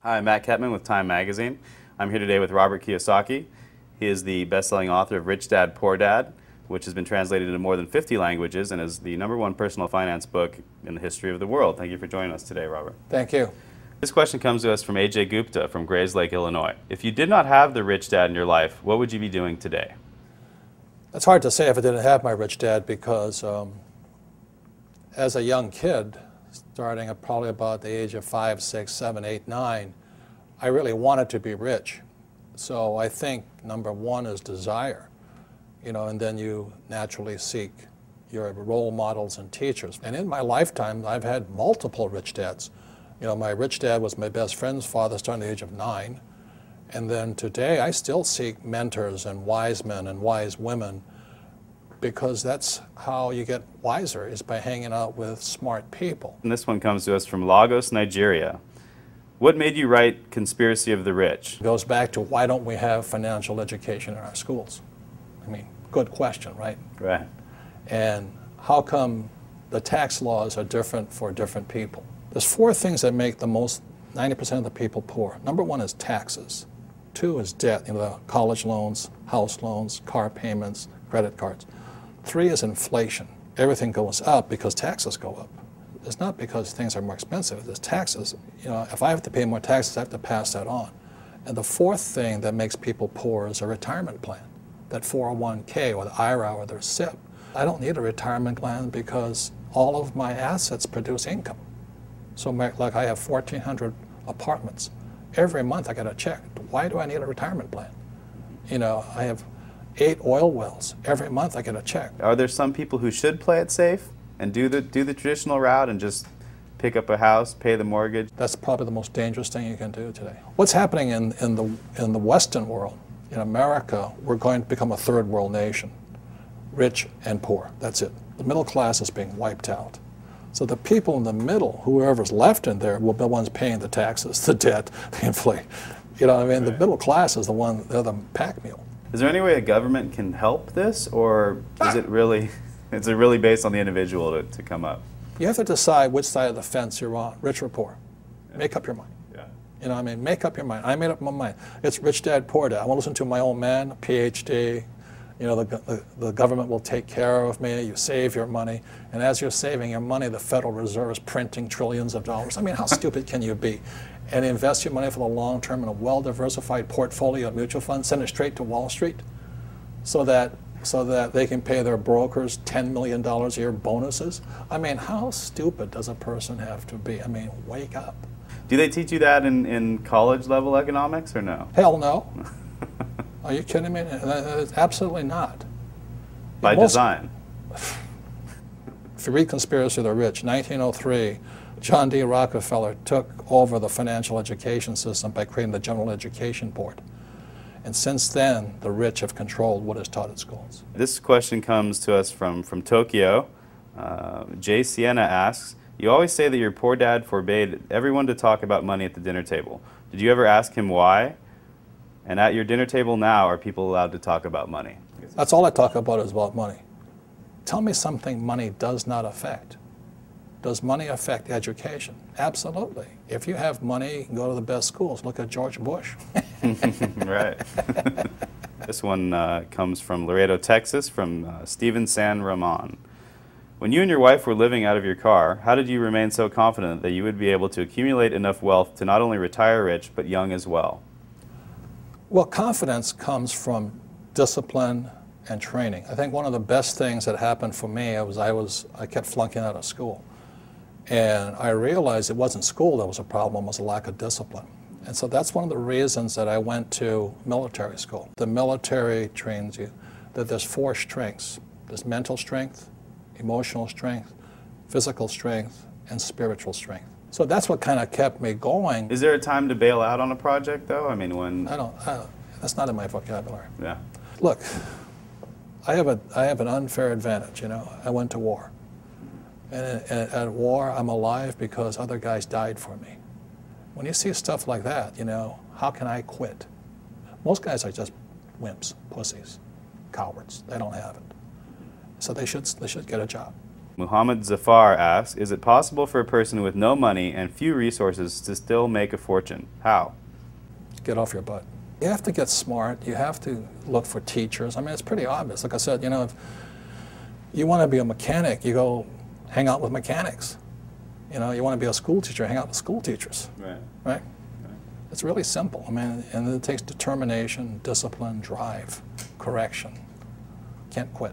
Hi, I'm Matt Ketman with Time Magazine. I'm here today with Robert Kiyosaki. He is the best-selling author of Rich Dad, Poor Dad, which has been translated into more than 50 languages and is the #1 personal finance book in the history of the world. Thank you for joining us today, Robert. Thank you. This question comes to us from A.J. Gupta from Grays Lake, Illinois. If you did not have the rich dad in your life, what would you be doing today? It's hard to say if I didn't have my rich dad because as a young kid, starting at probably about the age of 5, 6, 7, 8, 9, I really wanted to be rich. So I think #1 is desire, and then you naturally seek your role models and teachers. And in my lifetime, I've had multiple rich dads. My rich dad was my best friend's father starting at the age of 9. And then today, I still seek mentors and wise men and wise women because that's how you get wiser, is by hanging out with smart people. And this one comes to us from Lagos, Nigeria. What made you write Conspiracy of the Rich? It goes back to why don't we have financial education in our schools? I mean, good question, right? Right. And how come the tax laws are different for different people? There's 4 things that make the most 90% of the people poor. #1 is taxes. 2 is debt, the college loans, house loans, car payments, credit cards. 3 is inflation. Everything goes up because taxes go up. It's not because things are more expensive. It's taxes. If I have to pay more taxes, I have to pass that on. And the 4th thing that makes people poor is a retirement plan, that 401k or the IRA or their SIP. I don't need a retirement plan because all of my assets produce income. So like I have 1,400 apartments. Every month I get a check. Why do I need a retirement plan? I have 8 oil wells. Every month I get a check. Are there some people who should play it safe and do the traditional route and just pick up a house, pay the mortgage? That's probably the most dangerous thing you can do today. What's happening in the Western world, in America, we're going to become a third world nation, rich and poor. That's it. The middle class is being wiped out. So the people in the middle, whoever's left in there, will be the ones paying the taxes, the debt, the inflation. The middle class is they're the pack mule. Is there any way a government can help this, or is it really based on the individual to come up? You have to decide which side of the fence you're on, rich or poor. Yeah. Make up your mind. Yeah. Make up your mind. I made up my mind. It's rich dad, poor dad. I want to listen to my old man, PhD. The government will take care of me. You save your money. And as you're saving your money, the Federal Reserve is printing trillions of dollars. I mean, how stupid can you be? And invest your money for the long term in a well-diversified portfolio of mutual funds, send it straight to Wall Street so that they can pay their brokers $10 million a year bonuses. I mean, how stupid does a person have to be? I mean, wake up. Do they teach you that in college-level economics or no? Hell no. Are you kidding me? Absolutely not. By design. If you read Conspiracy of the Rich, 1903, John D. Rockefeller took over the financial education system by creating the General Education Board. And since then, the rich have controlled what is taught at schools. This question comes to us from Tokyo. Jay Sienna asks, you always say that your poor dad forbade everyone to talk about money at the dinner table. Did you ever ask him why? And at your dinner table now, are people allowed to talk about money? That's all I talk about is about money. Tell me something money does not affect. Does money affect education? Absolutely. If you have money, you can go to the best schools. Look at George Bush. Right. This one comes from Laredo, Texas, from Steven San Ramon. When you and your wife were living out of your car, how did you remain so confident that you would be able to accumulate enough wealth to not only retire rich, but young as well? Well, confidence comes from discipline and training. I think one of the best things that happened for me was I kept flunking out of school. And I realized it wasn't school that was a problem, it was a lack of discipline. And so that's one of the reasons that I went to military school. The military trains you that there's 4 strengths. There's mental strength, emotional strength, physical strength, and spiritual strength. So that's what kind of kept me going. Is there a time to bail out on a project, though? I mean, when... I don't that's not in my vocabulary. Yeah. Look, I have an unfair advantage, I went to war. And at war, I'm alive because other guys died for me. When you see stuff like that, how can I quit? Most guys are just wimps, pussies, cowards. They don't have it. So they should get a job. Muhammad Zafar asks, is it possible for a person with no money and few resources to still make a fortune? How? Get off your butt. You have to get smart. You have to look for teachers. I mean, it's pretty obvious. Like I said, you know, if you want to be a mechanic, you go hang out with mechanics. You know, you want to be a school teacher, hang out with school teachers. Right. Right? It's really simple. I mean, and it takes determination, discipline, drive, correction. Can't quit.